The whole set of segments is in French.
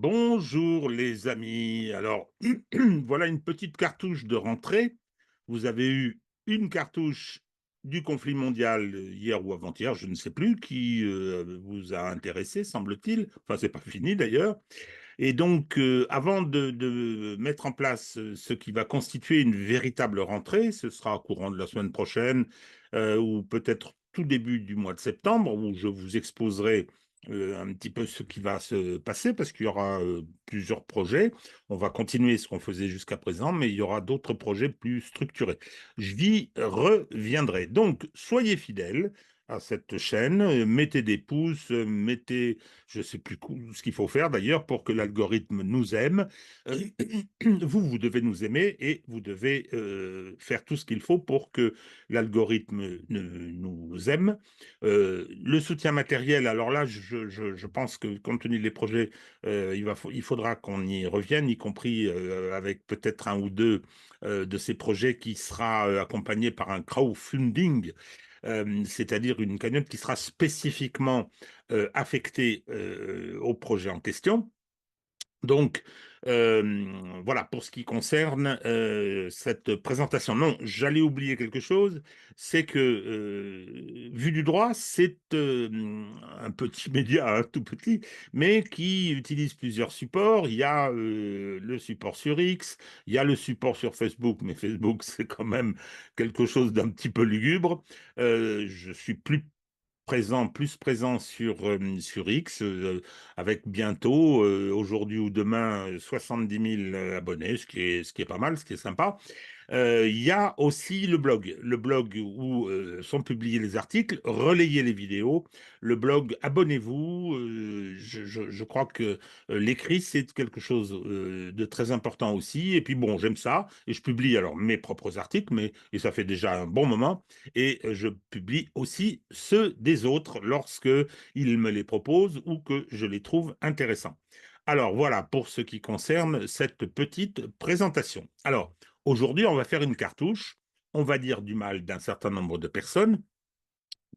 Bonjour les amis. Alors, voilà une petite cartouche de rentrée. Vous avez eu une cartouche du conflit mondial hier ou avant-hier, je ne sais plus, qui vous a intéressé, semble-t-il. Enfin, c'est pas fini d'ailleurs. Et donc, avant de mettre en place ce qui va constituer une véritable rentrée, ce sera au courant de la semaine prochaine ou peut-être tout début du mois de septembre, où je vous exposerai un petit peu ce qui va se passer, parce qu'il y aura plusieurs projets. On va continuer ce qu'on faisait jusqu'à présent, mais il y aura d'autres projets plus structurés. J'y reviendrai. Donc, soyez fidèles à cette chaîne, mettez des pouces, mettez je ne sais plus ce qu'il faut faire d'ailleurs pour que l'algorithme nous aime. Euh, vous devez nous aimer et vous devez faire tout ce qu'il faut pour que l'algorithme nous aime. Le soutien matériel, alors là, je pense que compte tenu des projets, il faudra qu'on y revienne, y compris avec peut-être un ou deux de ces projets qui sera accompagné par un crowdfunding, c'est-à-dire une cagnotte qui sera spécifiquement affectée au projet en question. Donc, voilà pour ce qui concerne cette présentation. Non, j'allais oublier quelque chose, c'est que, vu du droit, c'est un petit média, un tout petit, mais qui utilise plusieurs supports. Il y a le support sur X, il y a le support sur Facebook, mais Facebook, c'est quand même quelque chose d'un petit peu lugubre. Je suis plus présent sur X, avec bientôt, aujourd'hui ou demain, 70 000 abonnés, ce qui est pas mal, ce qui est sympa. Il y a aussi le blog où sont publiés les articles, relayez les vidéos, le blog, abonnez-vous. Je crois que l'écrit, c'est quelque chose de très important aussi. Et puis bon, j'aime ça, et je publie alors mes propres articles, et ça fait déjà un bon moment, et je publie aussi ceux des autres lorsque ils me les proposent ou que je les trouve intéressants. Alors voilà pour ce qui concerne cette petite présentation. Alors, aujourd'hui, on va faire une cartouche. On va dire du mal d'un certain nombre de personnes,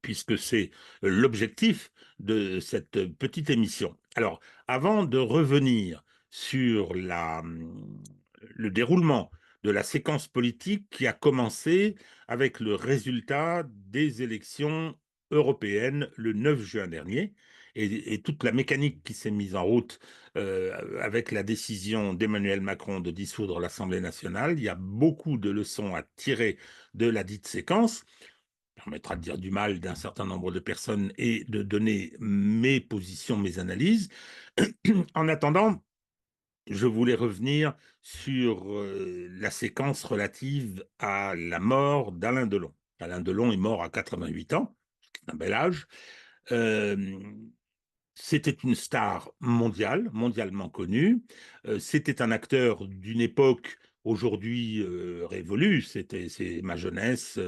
puisque c'est l'objectif de cette petite émission. Alors, avant de revenir sur le déroulement de la séquence politique qui a commencé avec le résultat des élections européennes le 9 juin dernier, et toute la mécanique qui s'est mise en route avec la décision d'Emmanuel Macron de dissoudre l'Assemblée nationale, il y a beaucoup de leçons à tirer de la dite séquence. Permettra de dire du mal d'un certain nombre de personnes et de donner mes positions, mes analyses. En attendant, je voulais revenir sur la séquence relative à la mort d'Alain Delon. Alain Delon est mort à 88 ans, c'est un bel âge. Euh, C'était une star mondiale, mondialement connue. C'était un acteur d'une époque aujourd'hui révolue. C'est ma jeunesse,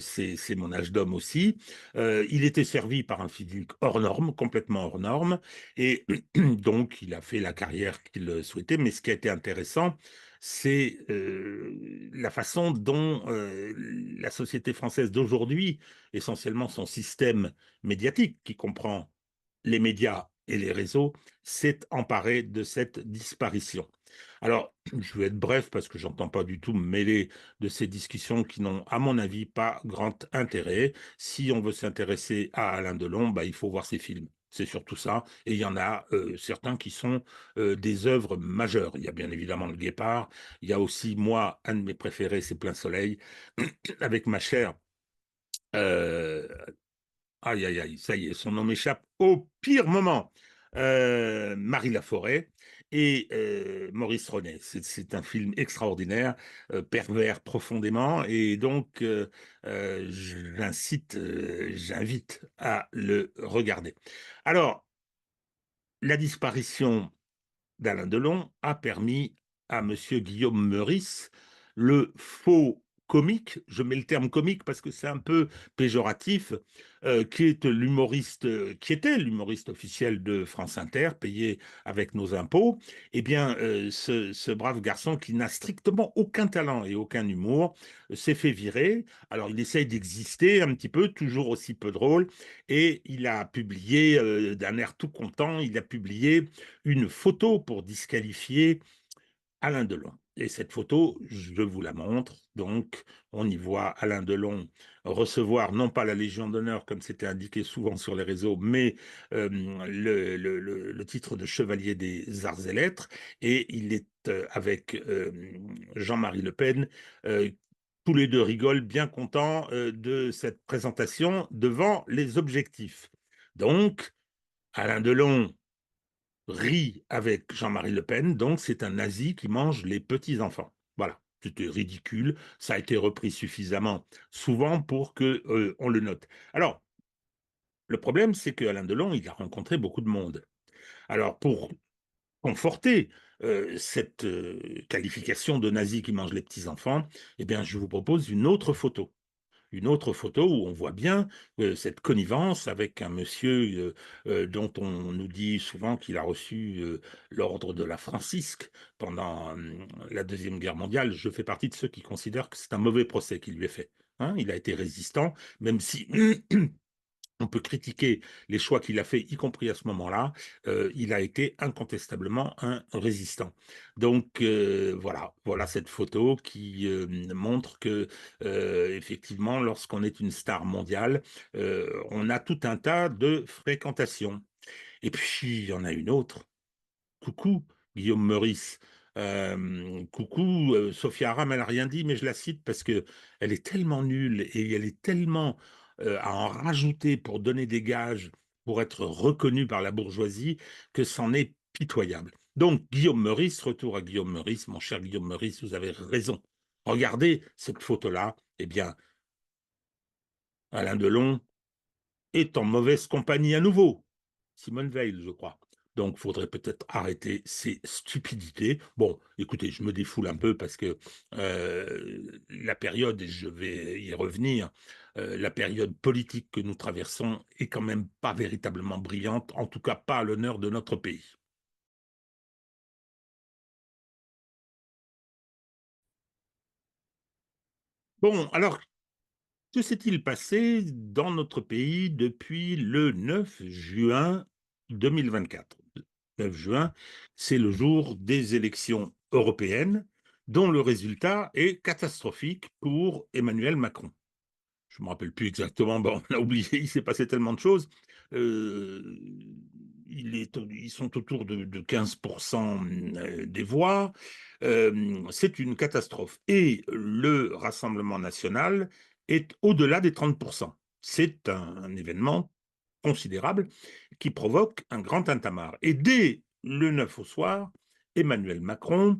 c'est mon âge d'homme aussi. Il était servi par un physique hors norme, complètement hors norme, et donc il a fait la carrière qu'il souhaitait. Mais ce qui a été intéressant, c'est la façon dont la société française d'aujourd'hui, essentiellement son système médiatique, qui comprend les médias et les réseaux, s'est emparé de cette disparition. Alors, je vais être bref parce que j'entends pas du tout me mêler de ces discussions qui n'ont, à mon avis, pas grand intérêt. Si on veut s'intéresser à Alain Delon, bah, il faut voir ses films. C'est surtout ça. Et il y en a certains qui sont des œuvres majeures. Il y a bien évidemment Le Guépard. Il y a aussi, moi, un de mes préférés, c'est Plein Soleil, avec ma chère euh, aïe, aïe, aïe, ça y est, son nom m'échappe au pire moment. Marie Laforêt et Maurice Ronet. C'est un film extraordinaire, pervers profondément, et donc j'invite à le regarder. Alors, la disparition d'Alain Delon a permis à Monsieur Guillaume Meurice, le faux comique, je mets le terme comique parce que c'est un peu péjoratif, qui est l'humoriste, qui était l'humoriste officiel de France Inter, payé avec nos impôts, eh bien, ce brave garçon qui n'a strictement aucun talent et aucun humour s'est fait virer. Alors, il essaye d'exister un petit peu, toujours aussi peu drôle, et il a publié, d'un air tout content, il a publié une photo pour disqualifier Alain Delon. Et cette photo, je vous la montre. Donc, on y voit Alain Delon recevoir non pas la Légion d'honneur, comme c'était indiqué souvent sur les réseaux, mais le titre de chevalier des arts et lettres. Et il est avec Jean-Marie Le Pen. euh, Tous les deux rigolent, bien contents de cette présentation devant les objectifs. Donc, Alain Delon rit avec Jean-Marie Le Pen, donc c'est un nazi qui mange les petits-enfants. Voilà, c'était ridicule, ça a été repris suffisamment souvent pour que on le note. Alors, le problème, c'est qu'Alain Delon, il a rencontré beaucoup de monde. Alors, pour conforter cette qualification de nazi qui mange les petits-enfants, eh bien, je vous propose une autre photo où on voit bien cette connivence avec un monsieur dont on nous dit souvent qu'il a reçu l'ordre de la Francisque pendant la Deuxième Guerre mondiale. Je fais partie de ceux qui considèrent que c'est un mauvais procès qui lui est fait. Hein, il a été résistant, même si on peut critiquer les choix qu'il a fait, y compris à ce moment-là. Il a été incontestablement un résistant. Donc voilà cette photo qui montre que effectivement, lorsqu'on est une star mondiale, on a tout un tas de fréquentations. Et puis il y en a une autre. Coucou, Guillaume Meurice. Coucou, Sophia Aram, elle n'a rien dit, mais je la cite parce que elle est tellement nulle et elle est tellement à en rajouter pour donner des gages, pour être reconnue par la bourgeoisie, que c'en est pitoyable. Donc, Guillaume Meurice, retour à Guillaume Meurice, mon cher Guillaume Meurice, vous avez raison. Regardez cette photo-là, eh bien, Alain Delon est en mauvaise compagnie à nouveau. Simone Veil, je crois. Donc, il faudrait peut-être arrêter ces stupidités. Bon, écoutez, je me défoule un peu parce que la période, et je vais y revenir, la période politique que nous traversons est quand même pas véritablement brillante, en tout cas pas à l'honneur de notre pays. Bon, alors, que s'est-il passé dans notre pays depuis le 9 juin 2024? 9 juin, c'est le jour des élections européennes, dont le résultat est catastrophique pour Emmanuel Macron. Je ne me rappelle plus exactement, bon, on a oublié, il s'est passé tellement de choses. Euh, ils sont autour de 15% des voix. C'est une catastrophe. Et le Rassemblement national est au-delà des 30%. C'est un événement considérable qui provoque un grand tintamarre. Et dès le 9 au soir, Emmanuel Macron,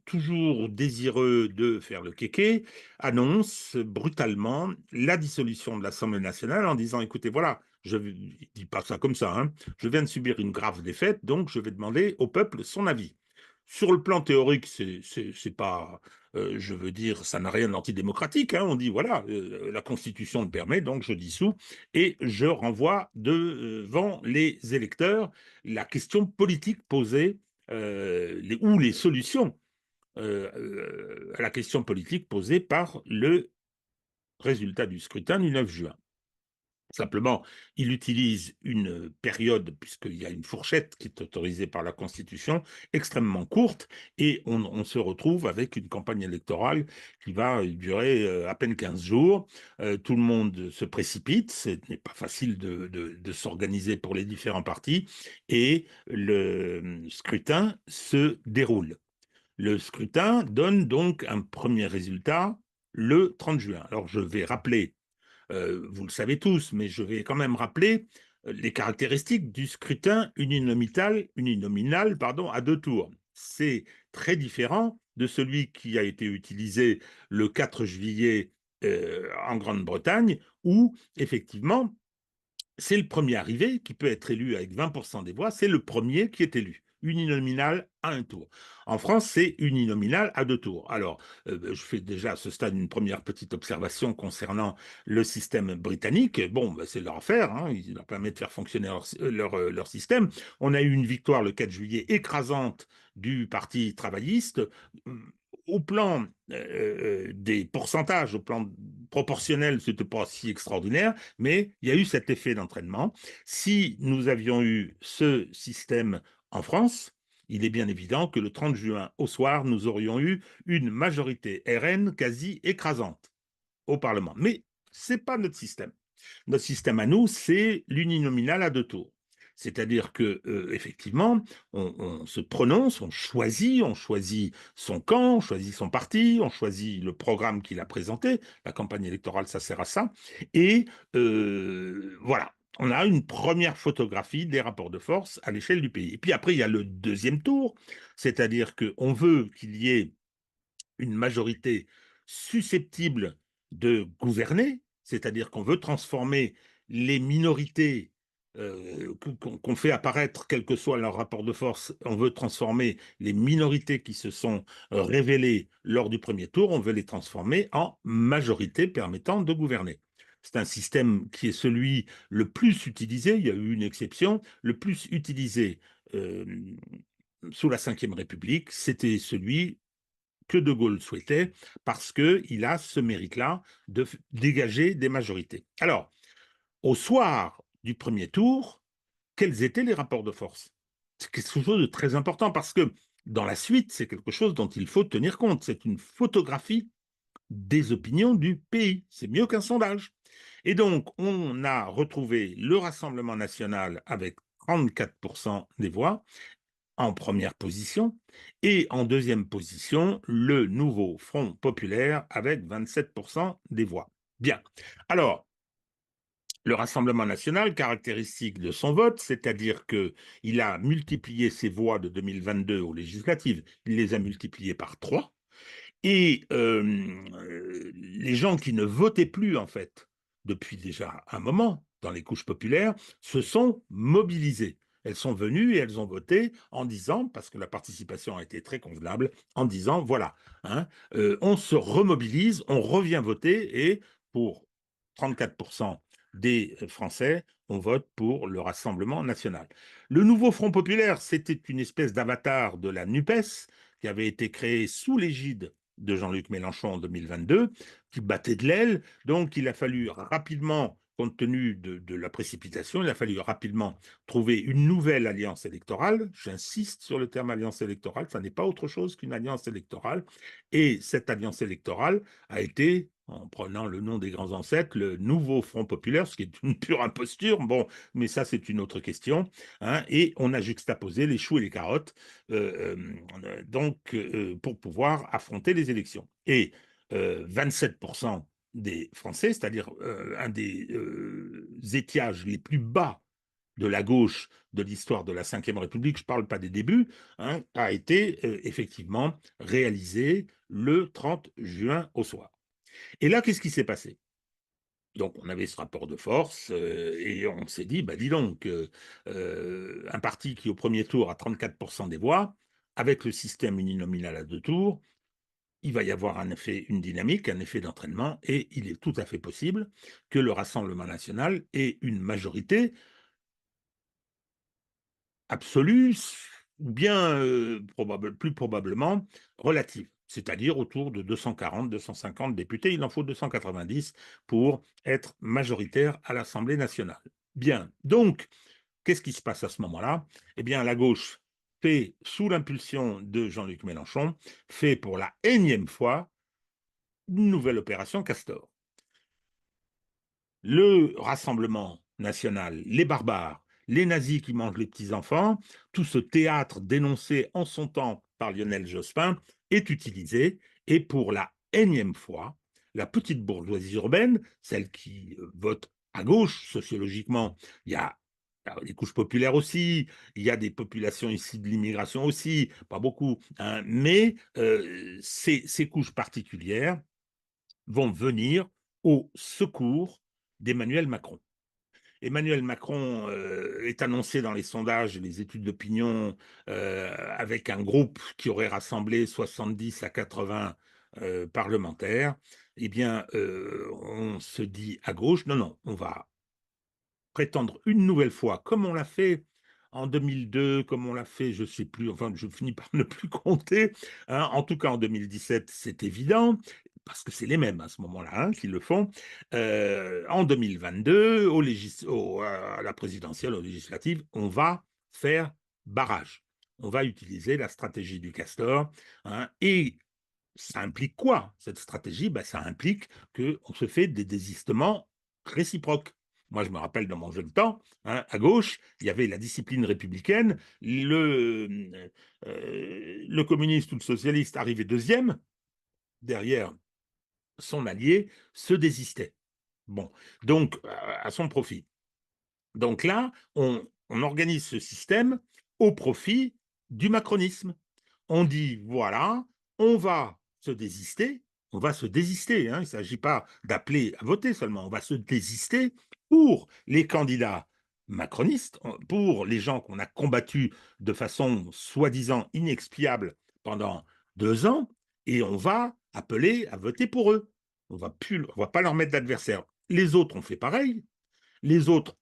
toujours désireux de faire le kéké, annonce brutalement la dissolution de l'Assemblée nationale en disant, écoutez, voilà, il ne dit pas ça comme ça, hein, je viens de subir une grave défaite, donc je vais demander au peuple son avis. Sur le plan théorique, c'est pas, je veux dire, ça n'a rien d'antidémocratique. Hein. On dit, voilà, la Constitution le permet, donc je dissous et je renvoie devant les électeurs la question politique posée ou les solutions à la question politique posée par le résultat du scrutin du 9 juin. Simplement, il utilise une période, puisqu'il y a une fourchette qui est autorisée par la Constitution, extrêmement courte, et on se retrouve avec une campagne électorale qui va durer à peine 15 jours. Tout le monde se précipite, ce n'est pas facile de s'organiser pour les différents partis, et le scrutin se déroule. Le scrutin donne donc un premier résultat le 30 juin. Alors je vais rappeler vous le savez tous, mais je vais quand même rappeler les caractéristiques du scrutin uninominal à deux tours. C'est très différent de celui qui a été utilisé le 4 juillet en Grande-Bretagne, où effectivement, c'est le premier arrivé qui peut être élu avec 20% des voix, c'est le premier qui est élu. uninominal à un tour. En France, c'est uninominal à deux tours. Alors, je fais déjà à ce stade une première petite observation concernant le système britannique. Bon, ben, c'est leur affaire, hein, il leur permet de faire fonctionner leur système. On a eu une victoire le 4 juillet écrasante du Parti travailliste. Au plan des pourcentages, au plan proportionnel, ce n'était pas si extraordinaire, mais il y a eu cet effet d'entraînement. Si nous avions eu ce système en France, il est bien évident que le 30 juin au soir, nous aurions eu une majorité RN quasi écrasante au Parlement. Mais ce n'est pas notre système. Notre système à nous, c'est l'uninominal à deux tours. C'est-à-dire que effectivement, on se prononce, on choisit son camp, on choisit son parti, on choisit le programme qu'il a présenté. La campagne électorale, ça sert à ça. Et voilà, on a une première photographie des rapports de force à l'échelle du pays. Et puis après, il y a le deuxième tour, c'est-à-dire qu'on veut qu'il y ait une majorité susceptible de gouverner, c'est-à-dire qu'on veut transformer les minorités qu'on fait apparaître, quel que soit leur rapport de force, on veut transformer les minorités qui se sont révélées lors du premier tour, on veut les transformer en majorité permettant de gouverner. C'est un système qui est celui le plus utilisé, il y a eu une exception, le plus utilisé euh, sous la Ve République, c'était celui que De Gaulle souhaitait, parce qu'il a ce mérite-là de dégager des majorités. Alors, au soir du premier tour, quels étaient les rapports de force? C'est quelque chose de très important, parce que dans la suite, c'est quelque chose dont il faut tenir compte. C'est une photographie des opinions du pays. C'est mieux qu'un sondage. Et donc, on a retrouvé le Rassemblement national avec 34% des voix, en première position, et en deuxième position, le nouveau Front populaire avec 27% des voix. Bien. Alors, le Rassemblement national, caractéristique de son vote, c'est-à-dire qu'il a multiplié ses voix de 2022 aux législatives, il les a multipliées par 3, et les gens qui ne votaient plus, en fait, depuis déjà un moment, dans les couches populaires, se sont mobilisés. Elles sont venues et elles ont voté en disant, parce que la participation a été très convenable, en disant, voilà, hein, on se remobilise, on revient voter, et pour 34% des Français, on vote pour le Rassemblement national. Le nouveau Front populaire, c'était une espèce d'avatar de la NUPES qui avait été créé sous l'égide de Jean-Luc Mélenchon en 2022, qui battait de l'aile. Donc, il a fallu rapidement, compte tenu de la précipitation, il a fallu rapidement trouver une nouvelle alliance électorale. J'insiste sur le terme alliance électorale, ça n'est pas autre chose qu'une alliance électorale. Et cette alliance électorale a été, en prenant le nom des grands ancêtres, le nouveau Front populaire, ce qui est une pure imposture. Bon, mais ça, c'est une autre question. Hein, et on a juxtaposé les choux et les carottes pour pouvoir affronter les élections. Et 27% des Français, c'est-à-dire un des étiages les plus bas de la gauche de l'histoire de la Ve République, je ne parle pas des débuts, hein, a été effectivement réalisé le 30 juin au soir. Et là, qu'est-ce qui s'est passé? Donc, on avait ce rapport de force et on s'est dit, bah, dis donc, un parti qui au premier tour a 34% des voix, avec le système uninominal à deux tours, il va y avoir un effet, une dynamique, un effet d'entraînement, et il est tout à fait possible que le Rassemblement national ait une majorité absolue, ou bien plus probablement relative, c'est-à-dire autour de 240, 250 députés. Il en faut 290 pour être majoritaire à l'Assemblée nationale. Bien, donc, qu'est-ce qui se passe à ce moment-là? Eh bien, la gauche fait, sous l'impulsion de Jean-Luc Mélenchon, fait pour la énième fois une nouvelle opération Castor. Le Rassemblement national, les barbares, les nazis qui mangent les petits-enfants, tout ce théâtre dénoncé en son temps par Lionel Jospin est utilisé, et pour la énième fois, la petite bourgeoisie urbaine, celle qui vote à gauche sociologiquement, il y a des couches populaires aussi, il y a des populations ici de l'immigration aussi, pas beaucoup, hein, mais ces couches particulières vont venir au secours d'Emmanuel Macron. Emmanuel Macron est annoncé dans les sondages et les études d'opinion avec un groupe qui aurait rassemblé 70 à 80 parlementaires, eh bien, on se dit à gauche, non, non, on va prétendre une nouvelle fois, comme on l'a fait en 2002, comme on l'a fait, je ne sais plus, enfin, je finis par ne plus compter, hein, en tout cas en 2017, c'est évident, parce que c'est les mêmes à ce moment-là hein, qui le font. En 2022, à la présidentielle, aux législatives, on va faire barrage. On va utiliser la stratégie du castor hein, et ça implique quoi, cette stratégie? Ben, ça implique qu'on se fait des désistements réciproques. Moi, je me rappelle dans mon jeune temps, hein, à gauche, il y avait la discipline républicaine, le communiste ou le socialiste arrivait deuxième, derrière son allié, se désistait. Bon, donc, à son profit. Donc là, on organise ce système au profit du macronisme. On dit, voilà, on va se désister, hein, il ne s'agit pas d'appeler à voter seulement, on va se désister pour les candidats macronistes, pour les gens qu'on a combattus de façon soi-disant inexpiable pendant 2 ans, et on va appeler à voter pour eux. On va pas leur mettre d'adversaire. Les autres ont fait pareil, les autres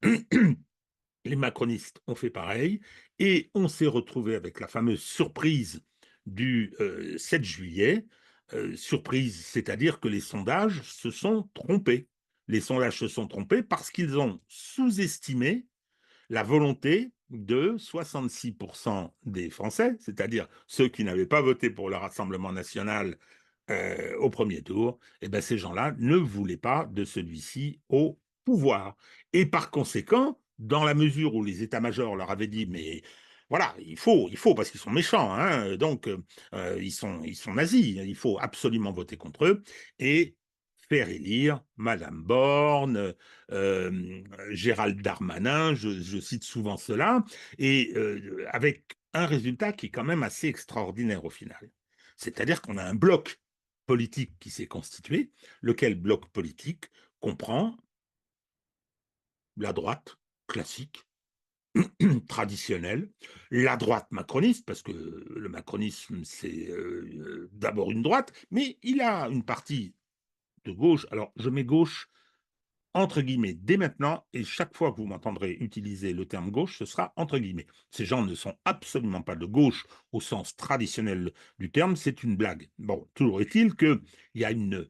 les macronistes ont fait pareil, et on s'est retrouvé avec la fameuse surprise du 7 juillet. Surprise, c'est-à-dire que les sondages se sont trompés. Les sondages se sont trompés parce qu'ils ont sous-estimé la volonté de 66% des Français, c'est-à-dire ceux qui n'avaient pas voté pour le Rassemblement national au premier tour, et ben ces gens-là ne voulaient pas de celui-ci au pouvoir. Et par conséquent, dans la mesure où les états-majors leur avaient dit, mais voilà, il faut parce qu'ils sont méchants, hein, donc ils sont nazis, il faut absolument voter contre eux, et faire élire Madame Borne, Gérald Darmanin, je cite souvent cela, et avec un résultat qui est quand même assez extraordinaire au final. C'est-à-dire qu'on a un bloc politique qui s'est constitué, lequel bloc politique comprend la droite classique, traditionnelle, la droite macroniste, parce que le macronisme, c'est d'abord une droite, mais il a une partie de gauche. Alors, je mets gauche entre guillemets dès maintenant, et chaque fois que vous m'entendrez utiliser le terme gauche, ce sera entre guillemets. Ces gens ne sont absolument pas de gauche au sens traditionnel du terme, c'est une blague. Bon, toujours est-il qu'il y a une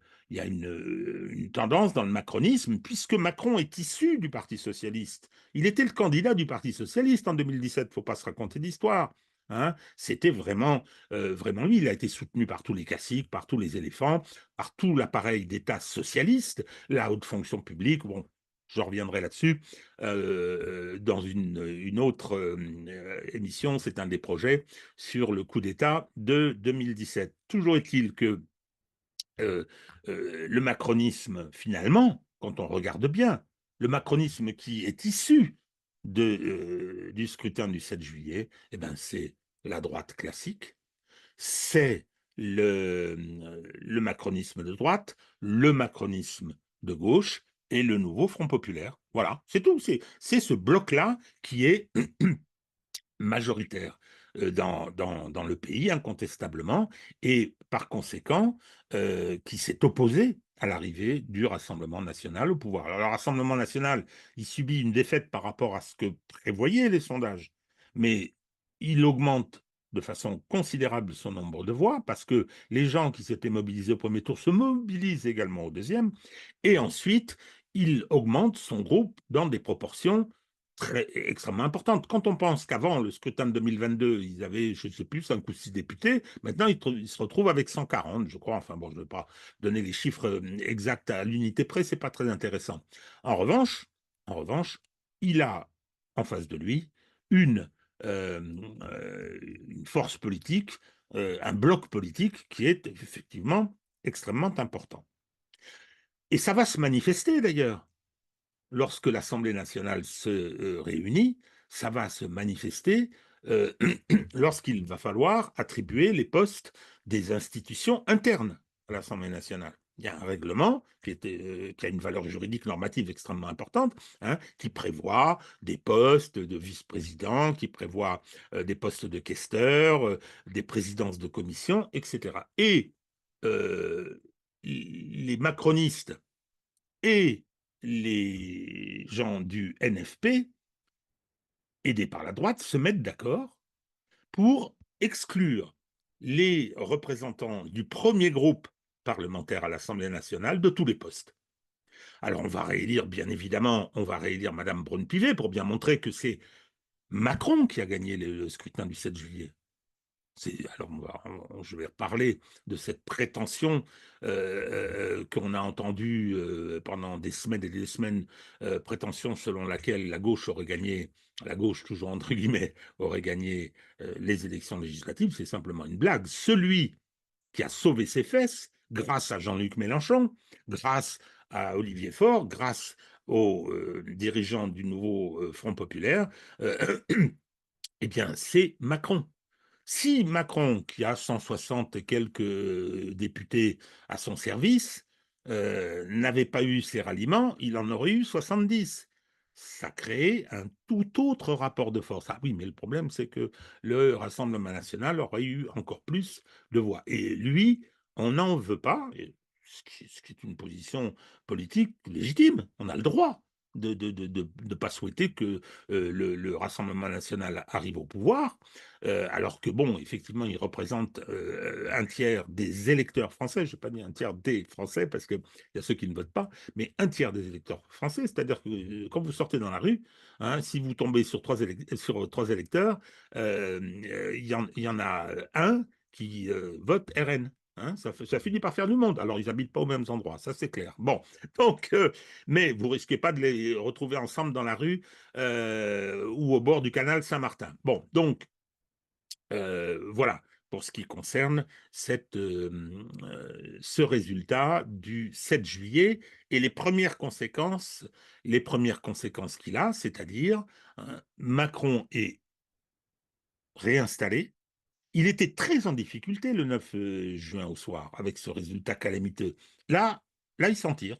tendance dans le macronisme, puisque Macron est issu du Parti socialiste. Il était le candidat du Parti socialiste en 2017, il ne faut pas se raconter d'histoire. Hein, c'était vraiment lui. Il a été soutenu par tous les classiques, par tous les éléphants, par tout l'appareil d'État socialiste, la haute fonction publique. Bon, je reviendrai là-dessus dans une autre émission. C'est un des projets sur le coup d'État de 2017. Toujours est-il que euh, le macronisme, finalement, quand on regarde bien, le macronisme qui est issu du scrutin du 7 juillet, eh ben, c'est la droite classique, c'est le macronisme de droite, le macronisme de gauche et le nouveau Front populaire. Voilà, c'est tout. C'est ce bloc-là qui est majoritaire dans le pays, incontestablement, et par conséquent, qui s'est opposé à l'arrivée du Rassemblement national au pouvoir. Alors, le Rassemblement national, il subit une défaite par rapport à ce que prévoyaient les sondages, mais il augmente de façon considérable son nombre de voix, parce que les gens qui s'étaient mobilisés au premier tour se mobilisent également au deuxième, et ensuite, il augmente son groupe dans des proportions extrêmement importante. Quand on pense qu'avant le scrutin de 2022, ils avaient, je ne sais plus, 5 ou 6 députés, maintenant ils se retrouvent avec 140, je crois. Enfin bon, je ne vais pas donner les chiffres exacts à l'unité près, c'est pas très intéressant. En revanche, en revanche, il a en face de lui une, euh, une force politique, un bloc politique qui est effectivement extrêmement important. Et ça va se manifester d'ailleurs lorsque l'Assemblée nationale se réunit, ça va se manifester euh, lorsqu'il va falloir attribuer les postes des institutions internes à l'Assemblée nationale. Il y a un règlement qui a une valeur juridique normative extrêmement importante, hein, qui prévoit des postes de vice-président, qui prévoit des postes de questeur, des présidences de commission, etc. Et euh, les macronistes et les gens du NFP, aidés par la droite, se mettent d'accord pour exclure les représentants du premier groupe parlementaire à l'Assemblée nationale de tous les postes. Alors on va réélire, bien évidemment, on va réélire Madame Braun-Pivet pour bien montrer que c'est Macron qui a gagné le scrutin du 7 juillet. Alors, je vais reparler de cette prétention qu'on a entendue pendant des semaines et des semaines, prétention selon laquelle la gauche aurait gagné, la gauche toujours entre guillemets, aurait gagné les élections législatives. C'est simplement une blague. Celui qui a sauvé ses fesses, grâce à Jean-Luc Mélenchon, grâce à Olivier Faure, grâce aux dirigeants du nouveau Front populaire, eh bien, c'est Macron. Si Macron, qui a 160 et quelques députés à son service, n'avait pas eu ses ralliements, il en aurait eu 70. Ça crée un tout autre rapport de force. Ah oui, mais le problème, c'est que le Rassemblement national aurait eu encore plus de voix. Et lui, on n'en veut pas, ce qui est une position politique légitime. On a le droit de ne pas souhaiter que le Rassemblement national arrive au pouvoir, alors que, bon, effectivement, il représente un tiers des électeurs français, je n'ai pas dit un tiers des Français, parce qu'il y a ceux qui ne votent pas, mais un tiers des électeurs français, c'est-à-dire que quand vous sortez dans la rue, hein, si vous tombez sur trois électeurs, il y en a un qui vote RN. Hein, ça finit par faire du monde. Alors, ils n'habitent pas aux mêmes endroits, ça c'est clair. Bon, donc, mais vous risquez pas de les retrouver ensemble dans la rue ou au bord du canal Saint-Martin. Bon, donc, voilà, pour ce qui concerne ce résultat du 7 juillet et les premières conséquences qu'il a, c'est-à-dire Macron est réinstallé. Il était très en difficulté le 9 juin au soir avec ce résultat calamiteux. Là, là, il s'en tire.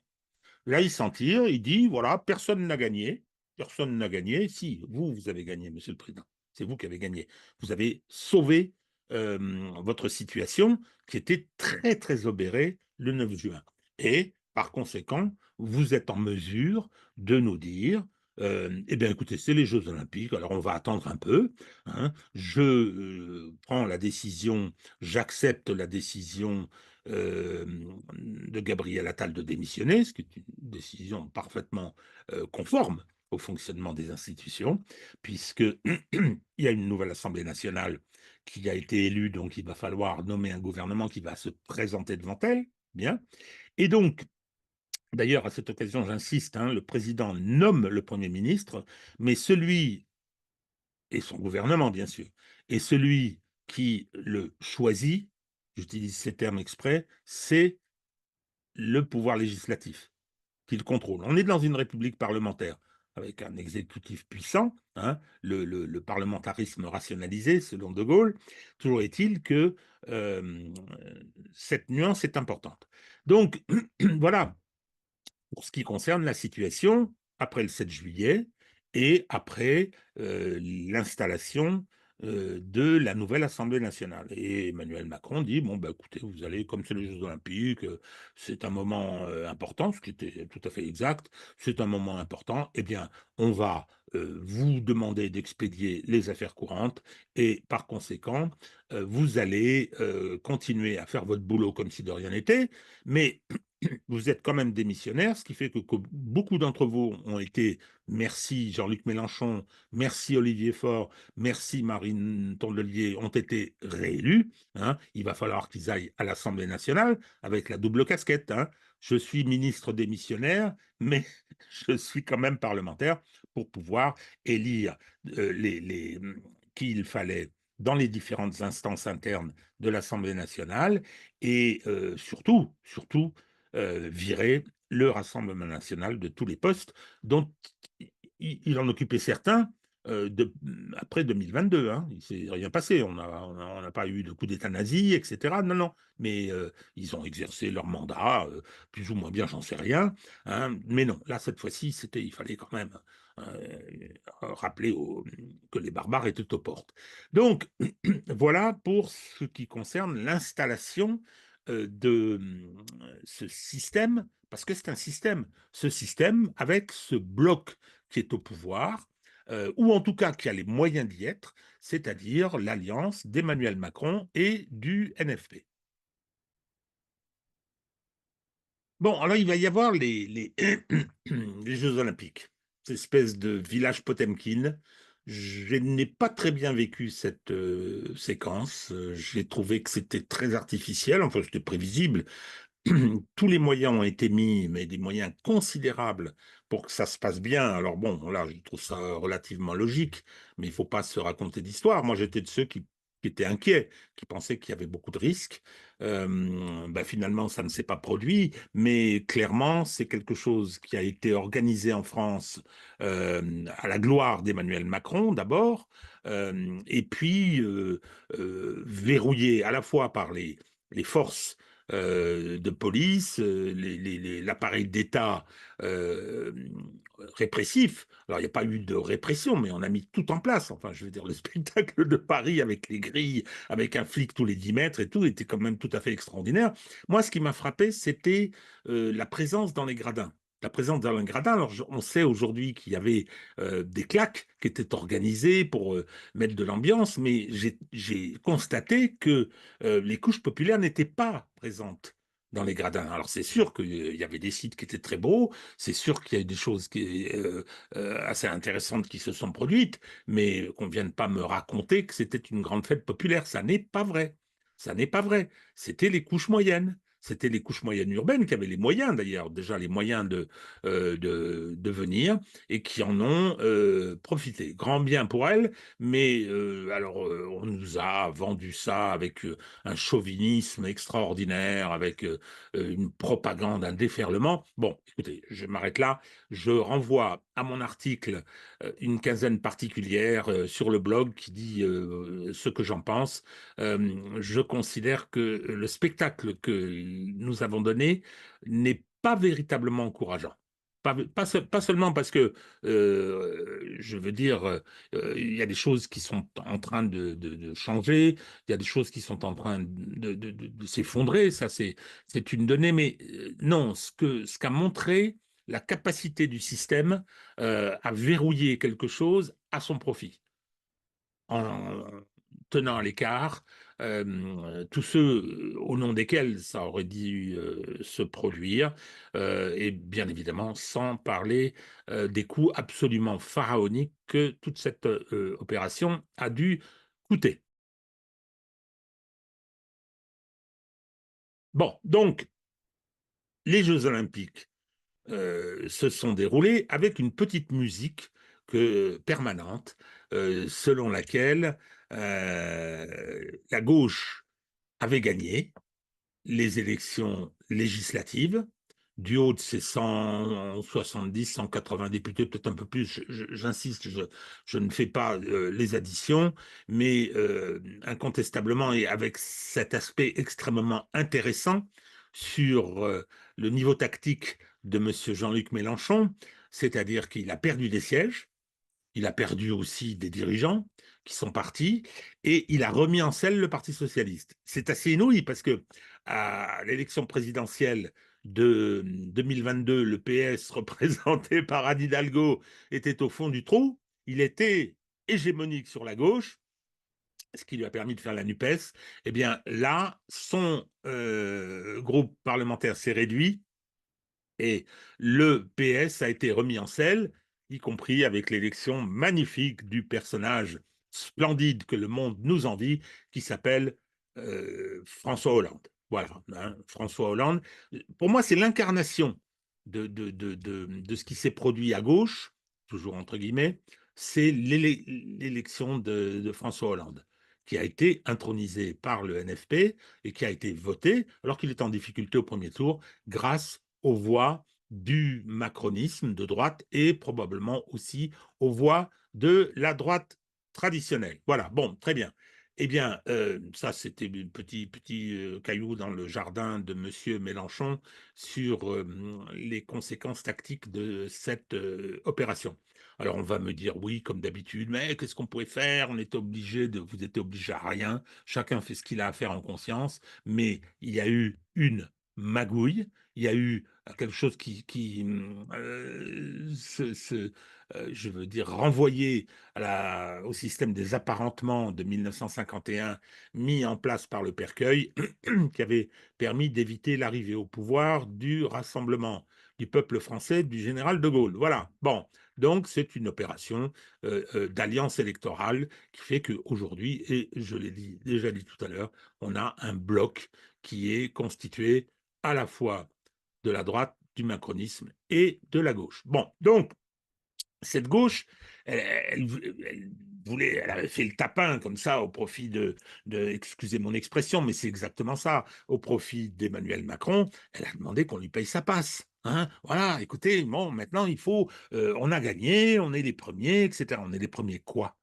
Là, il s'en tire, il dit, voilà, personne n'a gagné. Personne n'a gagné. Si, vous avez gagné, Monsieur le Président. C'est vous qui avez gagné. Vous avez sauvé votre situation qui était très, très obérée le 9 juin. Et, par conséquent, vous êtes en mesure de nous dire, eh bien, écoutez, c'est les Jeux Olympiques, alors on va attendre un peu. Hein. Je prends la décision, j'accepte la décision de Gabriel Attal de démissionner, ce qui est une décision parfaitement conforme au fonctionnement des institutions, puisqu'il y a une nouvelle Assemblée nationale qui a été élue, donc il va falloir nommer un gouvernement qui va se présenter devant elle. Bien. Et donc, d'ailleurs, à cette occasion, j'insiste, hein, le président nomme le Premier ministre, mais celui, et son gouvernement, bien sûr, et celui qui le choisit, j'utilise ces termes exprès, c'est le pouvoir législatif qu'il contrôle. On est dans une république parlementaire avec un exécutif puissant, hein, le parlementarisme rationalisé, selon De Gaulle. Toujours est-il que euh, cette nuance est importante. Donc, voilà, pour ce qui concerne la situation après le 7 juillet et après l'installation de la nouvelle Assemblée nationale. Et Emmanuel Macron dit, bon, bah, écoutez, vous allez, comme c'est les Jeux Olympiques, c'est un moment important, ce qui était tout à fait exact, c'est un moment important, eh bien, on va vous demander d'expédier les affaires courantes et par conséquent, vous allez continuer à faire votre boulot comme si de rien n'était, mais vous êtes quand même démissionnaire, ce qui fait que beaucoup d'entre vous ont été, merci Jean-Luc Mélenchon, merci Olivier Faure, merci Marine Tondelier, ont été réélus. Hein. Il va falloir qu'ils aillent à l'Assemblée nationale avec la double casquette. Hein. Je suis ministre démissionnaire, mais je suis quand même parlementaire pour pouvoir élire qui il fallait dans les différentes instances internes de l'Assemblée nationale et surtout, virer le Rassemblement national de tous les postes dont il en occupait certains après 2022. Hein. Il ne s'est rien passé. On n'a pas eu de coup d'État nazi, etc. Non, non. Mais ils ont exercé leur mandat, plus ou moins bien, j'en sais rien. Hein. Mais non, là, cette fois-ci, il fallait quand même rappeler que les barbares étaient aux portes. Donc, voilà pour ce qui concerne l'installation de ce système, parce que c'est un système, ce système avec ce bloc qui est au pouvoir, ou en tout cas qui a les moyens d'y être, c'est-à-dire l'alliance d'Emmanuel Macron et du NFP. Bon, alors il va y avoir les Jeux Olympiques, cette espèce de village Potemkin. Je n'ai pas très bien vécu cette séquence. J'ai trouvé que c'était très artificiel, enfin c'était prévisible. Tous les moyens ont été mis, mais des moyens considérables pour que ça se passe bien. Alors bon, là, je trouve ça relativement logique, mais il ne faut pas se raconter d'histoire. Moi, j'étais de ceux qui étaient inquiets, qui pensaient qu'il y avait beaucoup de risques. Ben, finalement, ça ne s'est pas produit, mais clairement, c'est quelque chose qui a été organisé en France à la gloire d'Emmanuel Macron d'abord, et puis verrouillé à la fois par les forces de police, l'appareil d'État euh, répressif. Alors, il n'y a pas eu de répression, mais on a mis tout en place. Enfin, je veux dire, le spectacle de Paris avec les grilles, avec un flic tous les 10 mètres et tout, était quand même tout à fait extraordinaire. Moi, ce qui m'a frappé, c'était la présence dans les gradins. La présence dans les gradins, alors on sait aujourd'hui qu'il y avait des claques qui étaient organisées pour mettre de l'ambiance, mais j'ai constaté que les couches populaires n'étaient pas présentes dans les gradins. Alors c'est sûr qu'il y avait des sites qui étaient très beaux, c'est sûr qu'il y a eu des choses assez intéressantes qui se sont produites, mais qu'on ne vienne pas me raconter que c'était une grande fête populaire. Ça n'est pas vrai. Ça n'est pas vrai. C'était les couches moyennes. C'était les couches moyennes urbaines qui avaient les moyens, d'ailleurs, déjà les moyens de venir et qui en ont profité. Grand bien pour elles, mais on nous a vendu ça avec un chauvinisme extraordinaire, avec une propagande, un déferlement. Bon, écoutez, je m'arrête là. Je renvoie à mon article une quinzaine particulière sur le blog qui dit ce que j'en pense. Je considère que le spectacle que nous avons donné n'est pas véritablement encourageant. Pas seulement parce que, je veux dire, il y a des choses qui sont en train de changer, il y a des choses qui sont en train de s'effondrer, ça c'est une donnée, mais non, ce qu'a montré la capacité du système à verrouiller quelque chose à son profit en tenant à l'écart tous ceux au nom desquels ça aurait dû se produire, et bien évidemment sans parler des coûts absolument pharaoniques que toute cette opération a dû coûter. Bon, donc les Jeux Olympiques se sont déroulés avec une petite musique permanente, selon laquelle la gauche avait gagné les élections législatives du haut de ses 170, 180 députés, peut-être un peu plus, j'insiste, je ne fais pas les additions, mais incontestablement et avec cet aspect extrêmement intéressant sur le niveau tactique de M. Jean-Luc Mélenchon, c'est-à-dire qu'il a perdu des sièges, il a perdu aussi des dirigeants qui sont partis et il a remis en selle le Parti socialiste. C'est assez inouï parce que à l'élection présidentielle de 2022, le PS représenté par Anne Hidalgo était au fond du trou. Il était hégémonique sur la gauche, ce qui lui a permis de faire la NUPES. Eh bien là, son groupe parlementaire s'est réduit et le PS a été remis en selle, y compris avec l'élection magnifique du personnage splendide que le monde nous envie, qui s'appelle François Hollande. Voilà, hein, François Hollande. Pour moi, c'est l'incarnation de ce qui s'est produit à gauche, toujours entre guillemets, c'est l'élection de François Hollande, qui a été intronisé par le NFP et qui a été voté, alors qu'il est en difficulté au premier tour, grâce aux voix du macronisme de droite et probablement aussi aux voix de la droite traditionnelle. Voilà, bon, très bien. Eh bien, ça, c'était un petit caillou dans le jardin de Monsieur Mélenchon sur les conséquences tactiques de cette opération. Alors, on va me dire, oui, comme d'habitude, mais qu'est-ce qu'on pouvait faire? On était obligé de, vous étiez obligé à rien. Chacun fait ce qu'il a à faire en conscience. Mais il y a eu une magouille. Il y a eu quelque chose je veux dire, renvoyé au système des apparentements de 1951 mis en place par le Percueil, qui avait permis d'éviter l'arrivée au pouvoir du rassemblement du peuple français du général de Gaulle. Voilà. Bon, donc c'est une opération d'alliance électorale qui fait qu'aujourd'hui, et je l'ai déjà dit tout à l'heure, on a un bloc qui est constitué à la fois de la droite, du macronisme et de la gauche. Bon, donc cette gauche, elle avait fait le tapin comme ça au profit excusez mon expression, mais c'est exactement ça, au profit d'Emmanuel Macron. Elle a demandé qu'on lui paye sa passe. Hein, voilà, écoutez, bon, maintenant il faut, on a gagné, on est les premiers, etc. On est les premiers quoi?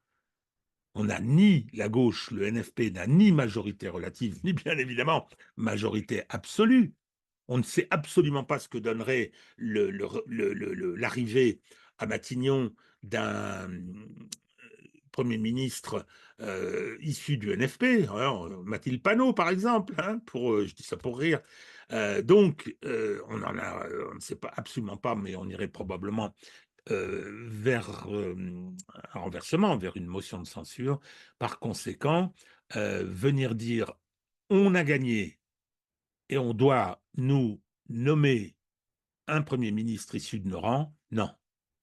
On n'a ni la gauche, le NFP n'a ni majorité relative, ni bien évidemment majorité absolue. On ne sait absolument pas ce que donnerait l'arrivée à Matignon d'un Premier ministre issu du NFP, alors, Mathilde Panot par exemple, hein, je dis ça pour rire. On ne sait pas absolument pas, mais on irait probablement vers un renversement, vers une motion de censure. Par conséquent, venir dire on a gagné et on doit nous nommer un Premier ministre issu de nos rangs, non.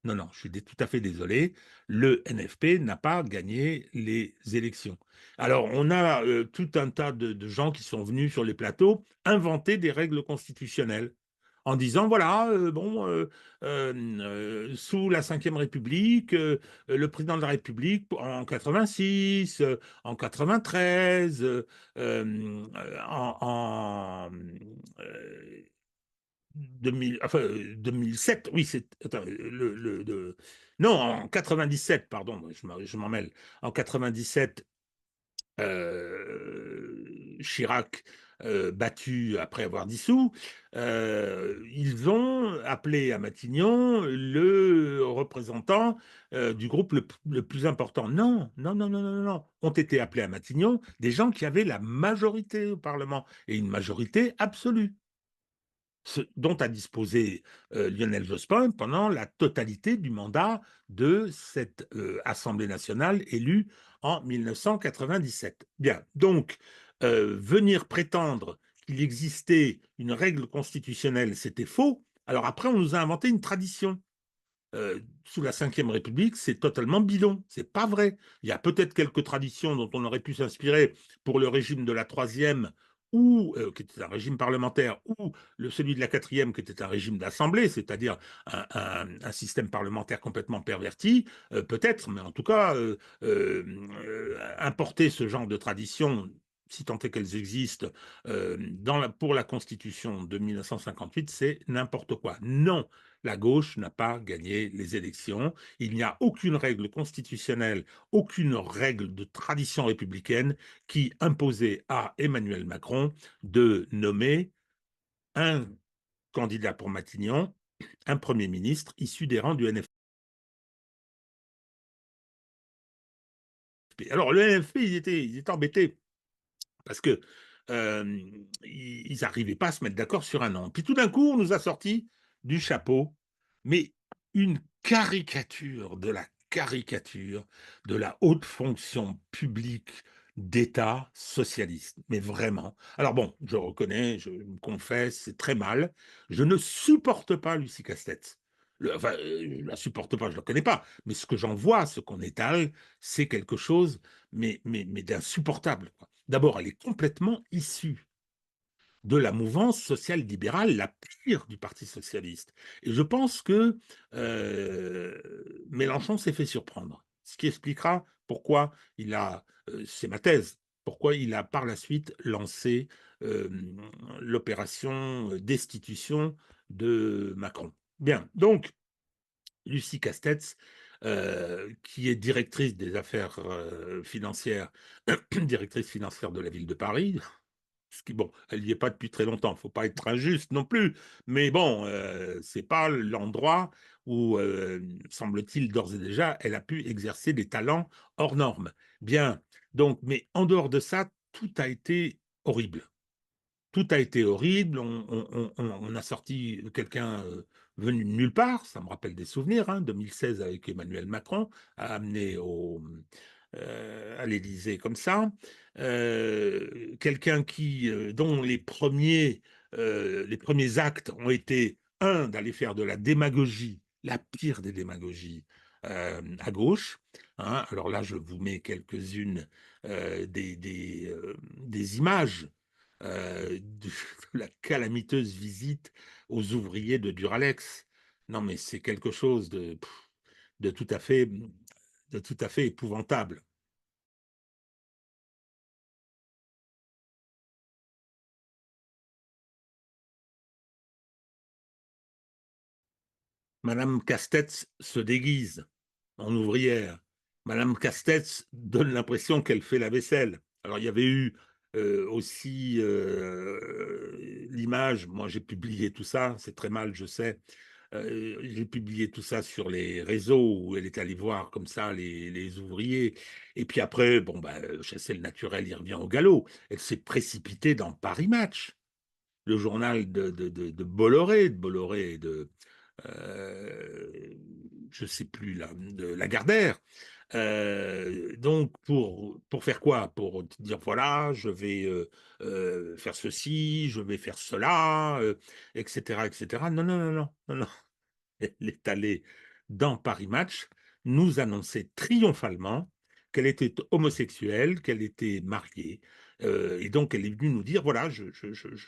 Non, non, je suis tout à fait désolé. Le NFP n'a pas gagné les élections. Alors, on a tout un tas de gens qui sont venus sur les plateaux inventer des règles constitutionnelles en disant, voilà, sous la Ve République, le président de la République, en 86, en 93, en 2000, enfin, 2007, oui, attends, non, en 97, pardon, je m'en mêle. En 97, Chirac battu après avoir dissous, ils ont appelé à Matignon le représentant du groupe le plus important. Non, non, non, non, non, non. Ont été appelés à Matignon des gens qui avaient la majorité au Parlement et une majorité absolue dont a disposé Lionel Jospin pendant la totalité du mandat de cette Assemblée nationale élue en 1997. Bien, donc venir prétendre qu'il existait une règle constitutionnelle, c'était faux. Alors après, on nous a inventé une tradition. Sous la Ve République, c'est totalement bidon. C'est pas vrai. Il y a peut-être quelques traditions dont on aurait pu s'inspirer pour le régime de la Troisième, ou qui était un régime parlementaire, ou celui de la Quatrième, qui était un régime d'assemblée, c'est-à-dire un système parlementaire complètement perverti, peut-être, mais en tout cas, importer ce genre de tradition, si tant est qu'elles existent, pour la Constitution de 1958, c'est n'importe quoi. Non, la gauche n'a pas gagné les élections. Il n'y a aucune règle constitutionnelle, aucune règle de tradition républicaine qui imposait à Emmanuel Macron de nommer un candidat pour Matignon, un Premier ministre issu des rangs du NFP. Alors, le NFP, ils étaient embêtés parce que ils n'arrivaient pas à se mettre d'accord sur un nom. Puis tout d'un coup, on nous a sorti du chapeau, mais une caricature de la haute fonction publique d'État socialiste. Mais vraiment. Alors bon, je reconnais, je me confesse, c'est très mal. Je ne supporte pas Lucie Castex. Enfin, je ne la supporte pas, je ne la connais pas. Mais ce que j'en vois, ce qu'on étale, c'est quelque chose, mais d'insupportable. D'abord, elle est complètement issue de la mouvance sociale libérale la pire du Parti socialiste. Et je pense que Mélenchon s'est fait surprendre, ce qui expliquera pourquoi c'est ma thèse, pourquoi il a par la suite lancé euh, l'opération destitution de Macron. Bien, donc Lucie Castex qui est directrice des affaires financières, directrice financière de la ville de Paris. Ce qui, bon, elle n'y est pas depuis très longtemps, il ne faut pas être injuste non plus, mais bon, ce n'est pas l'endroit où, semble-t-il, d'ores et déjà, elle a pu exercer des talents hors normes. Bien, donc, mais en dehors de ça, tout a été horrible. Tout a été horrible, on a sorti quelqu'un venu de nulle part, ça me rappelle des souvenirs, hein, 2016 avec Emmanuel Macron, a amené à l'Élysée comme ça, quelqu'un dont les premiers actes ont été, un, d'aller faire de la démagogie, la pire des démagogies, à gauche, hein. Alors là, je vous mets quelques-unes des images de la calamiteuse visite aux ouvriers de Duralex. Non, mais c'est quelque chose de tout à fait, de tout à fait épouvantable. Madame Castex se déguise en ouvrière. Madame Castex donne l'impression qu'elle fait la vaisselle. Alors, il y avait eu aussi l'image, moi j'ai publié tout ça, c'est très mal, je sais, j'ai publié tout ça sur les réseaux où elle est allée voir comme ça les ouvriers. Et puis après, bon, bah, chasser le naturel, il revient au galop. Elle s'est précipitée dans Paris Match, le journal de Bolloré, et de, euh, je sais plus, là, de Lagardère. Donc, pour faire quoi? Pour dire, voilà, je vais faire ceci, je vais faire cela, etc., etc. Non, non, non, non, non, non. Elle est allée dans Paris Match nous annoncer triomphalement qu'elle était homosexuelle, qu'elle était mariée. Et donc, elle est venue nous dire, voilà, je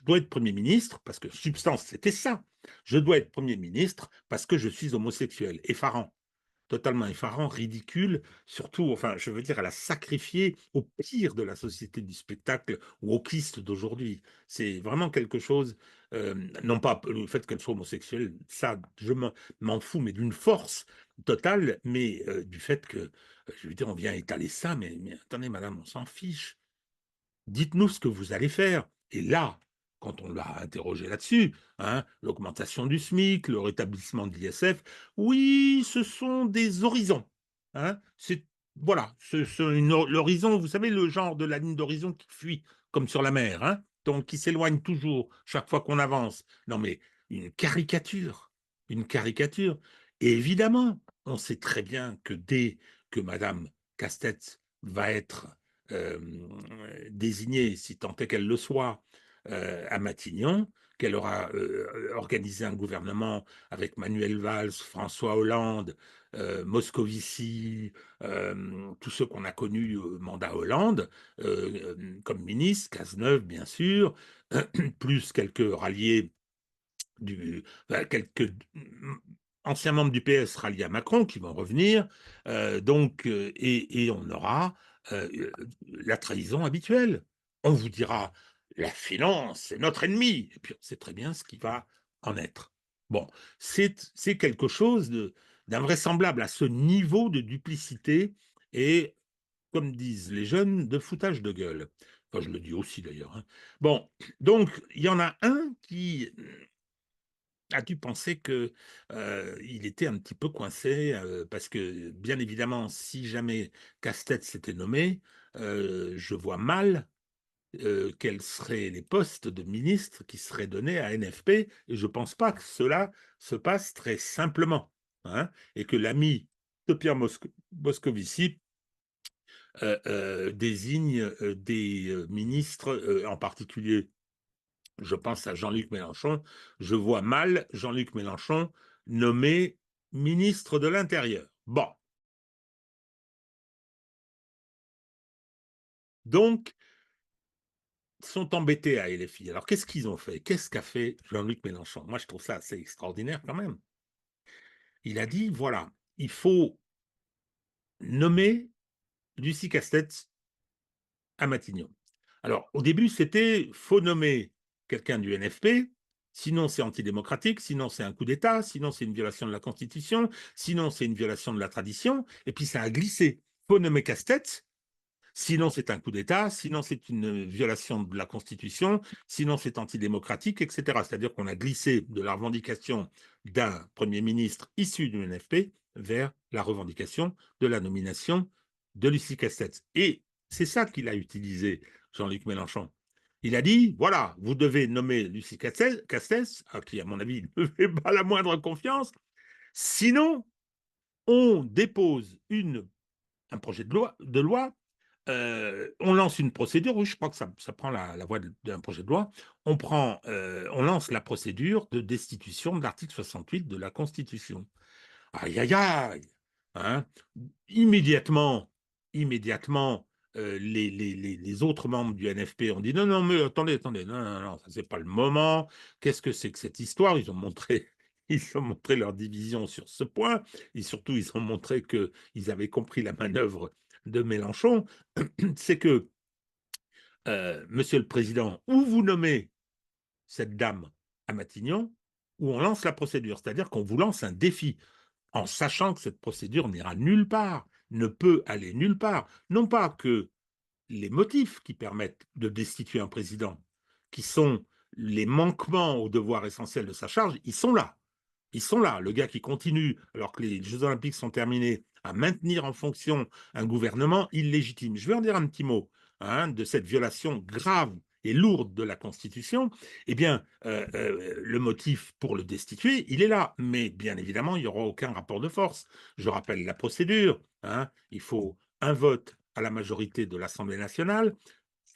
dois être Premier ministre, parce que substance, c'était ça. Je dois être Premier ministre parce que je suis homosexuel. Effarant, totalement effarant, ridicule, surtout, enfin, je veux dire, elle a sacrifié au pire de la société du spectacle wokiste d'aujourd'hui. C'est vraiment quelque chose, non pas le fait qu'elle soit homosexuelle, ça, je m'en fous, mais d'une force totale, mais du fait que, je veux dire, on vient étaler ça, mais attendez, madame, on s'en fiche. Dites-nous ce que vous allez faire. Et là, quand on l'a interrogé là-dessus, hein, l'augmentation du SMIC, le rétablissement de l'ISF, oui, ce sont des horizons. Hein, voilà, l'horizon, vous savez, le genre de la ligne d'horizon qui fuit comme sur la mer, hein, donc qui s'éloigne toujours chaque fois qu'on avance. Non, mais une caricature, une caricature. Et évidemment, on sait très bien que dès que Madame Castex va être euh, désignée, si tant est qu'elle le soit, à Matignon, qu'elle aura organisé un gouvernement avec Manuel Valls, François Hollande, Moscovici, tous ceux qu'on a connus au mandat Hollande, comme ministre, Cazeneuve, bien sûr, plus quelques ralliés quelques anciens membres du PS ralliés à Macron qui vont revenir, et on aura la trahison habituelle. On vous dira, la finance, c'est notre ennemi, et puis on sait très bien ce qui va en être. Bon, c'est quelque chose d'invraisemblable à ce niveau de duplicité et, comme disent les jeunes, de foutage de gueule. Enfin, je le dis aussi d'ailleurs. Hein. Bon, donc il y en a un qui as-tu pensé que il était un petit peu coincé parce que, bien évidemment, si jamais Castex s'était nommé, je vois mal quels seraient les postes de ministres qui seraient donnés à NFP, et je pense pas que cela se passe très simplement, hein, et que l'ami de Pierre Moscovici désigne des ministres, en particulier je pense à Jean-Luc Mélenchon, je vois mal Jean-Luc Mélenchon nommé ministre de l'Intérieur. Bon, donc, ils sont embêtés à LFI. Alors, qu'est-ce qu'ils ont fait? Qu'est-ce qu'a fait Jean-Luc Mélenchon? Moi, je trouve ça assez extraordinaire quand même. Il a dit, voilà, il faut nommer Lucie Castex à Matignon. Alors, au début, c'était, faut nommer quelqu'un du NFP sinon c'est antidémocratique, sinon c'est un coup d'État, sinon c'est une violation de la Constitution, sinon c'est une violation de la tradition, et puis ça a glissé. Faut nommer Casse-Tête, sinon c'est un coup d'État, sinon c'est une violation de la Constitution, sinon c'est antidémocratique, etc. C'est-à-dire qu'on a glissé de la revendication d'un Premier ministre issu du NFP vers la revendication de la nomination de Lucie Casse-Tête. Et c'est ça qu'il a utilisé, Jean-Luc Mélenchon. Il a dit, voilà, vous devez nommer Lucie Cassès, à qui, à mon avis, il ne fait pas la moindre confiance, sinon, on dépose un projet de loi, on lance une procédure, oui, je crois que ça prend la voie d'un projet de loi, on lance la procédure de destitution de l'article 68 de la Constitution. Aïe, aïe, aïe, hein. Immédiatement, immédiatement, les autres membres du NFP ont dit non, non, mais attendez, non, non, non, ça c'est pas le moment. Qu'est-ce que c'est que cette histoire? Ils ont montré, ils ont montré leur division sur ce point, et surtout ils ont montré qu'ils avaient compris la manœuvre de Mélenchon. C'est que, Monsieur le Président, ou vous nommez cette dame à Matignon, ou on lance la procédure, c'est-à-dire qu'on vous lance un défi en sachant que cette procédure n'ira nulle part, ne peut aller nulle part. Non pas que les motifs qui permettent de destituer un président, qui sont les manquements aux devoirs essentiels de sa charge, ils sont là. Ils sont là. Le gars qui continue, alors que les Jeux Olympiques sont terminés, à maintenir en fonction un gouvernement illégitime. Je vais en dire un petit mot, hein, de cette violation grave et lourde de la Constitution. Eh bien, le motif pour le destituer, il est là. Mais bien évidemment, il n'y aura aucun rapport de force. Je rappelle la procédure, hein. Il faut un vote à la majorité de l'Assemblée nationale,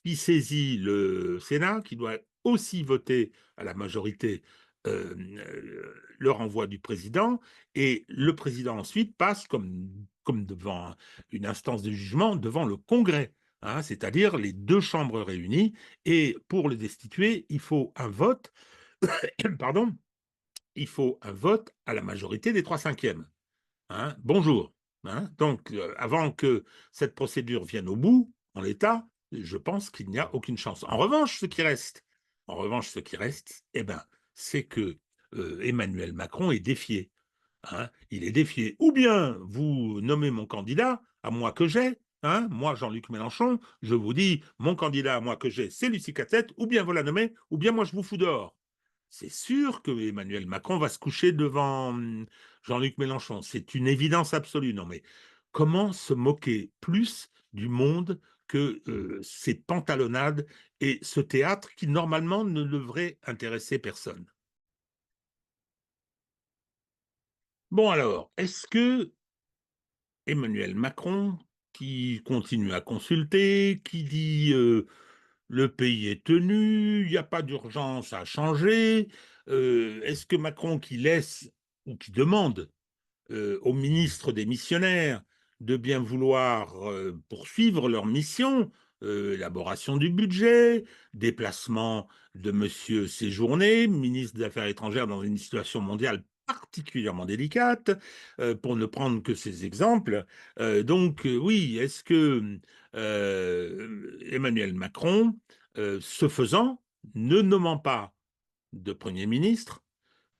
qui saisit le Sénat, qui doit aussi voter à la majorité le renvoi du président, et le président ensuite passe comme devant une instance de jugement devant le Congrès, hein, c'est-à-dire les deux chambres réunies, et pour le destituer, il faut un vote, pardon, il faut un vote à la majorité des 3/5. Hein, bonjour. Hein. Donc, avant que cette procédure vienne au bout, en l'état, je pense qu'il n'y a aucune chance. En revanche, ce qui reste, eh ben, c'est que Emmanuel Macron est défié. Hein. Il est défié. Ou bien vous nommez mon candidat, à moi que j'ai, hein, moi Jean-Luc Mélenchon, je vous dis, mon candidat à moi que j'ai, c'est Lucie Cassette, ou bien vous la nommez, ou bien moi je vous fous dehors. C'est sûr que Emmanuel Macron va se coucher devant Jean-Luc Mélenchon. C'est une évidence absolue. Non, mais comment se moquer plus du monde que ces pantalonnades et ce théâtre qui, normalement, ne devrait intéresser personne? Bon, alors, est-ce que Emmanuel Macron, qui continue à consulter, qui dit le pays est tenu, il n'y a pas d'urgence à changer, est-ce que Macron qui laisse ou qui demande aux ministres démissionnaires de bien vouloir poursuivre leur mission, élaboration du budget, déplacement de M. Séjourné, ministre des Affaires étrangères dans une situation mondiale particulièrement délicate, pour ne prendre que ces exemples. Donc oui, est-ce que Emmanuel Macron, ce faisant, ne nommant pas de Premier ministre,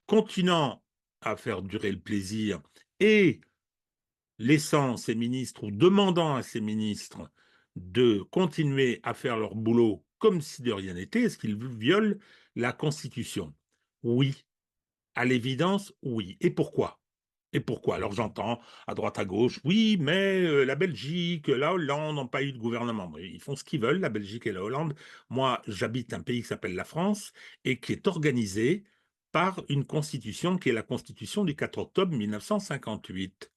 continuant à faire durer le plaisir et laissant ses ministres ou demandant à ses ministres de continuer à faire leur boulot comme si de rien n'était, est-ce qu'ils violent la Constitution? Oui. À l'évidence, oui. Et pourquoi? Et pourquoi? Alors j'entends à droite à gauche, oui, mais la Belgique, la Hollande n'ont pas eu de gouvernement. Ils font ce qu'ils veulent, la Belgique et la Hollande. Moi, j'habite un pays qui s'appelle la France et qui est organisé par une constitution qui est la constitution du 4 octobre 1958.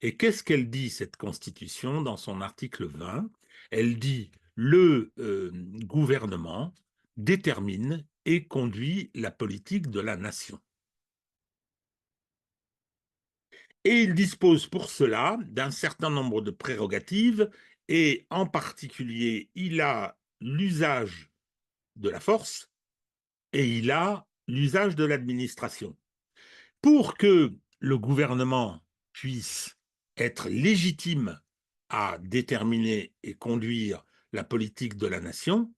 Et qu'est-ce qu'elle dit, cette constitution, dans son article 20? Elle dit le gouvernement détermine et conduit la politique de la nation. Et il dispose pour cela d'un certain nombre de prérogatives, et en particulier, il a l'usage de la force et il a l'usage de l'administration. Pour que le gouvernement puisse être légitime à déterminer et conduire la politique de la nation,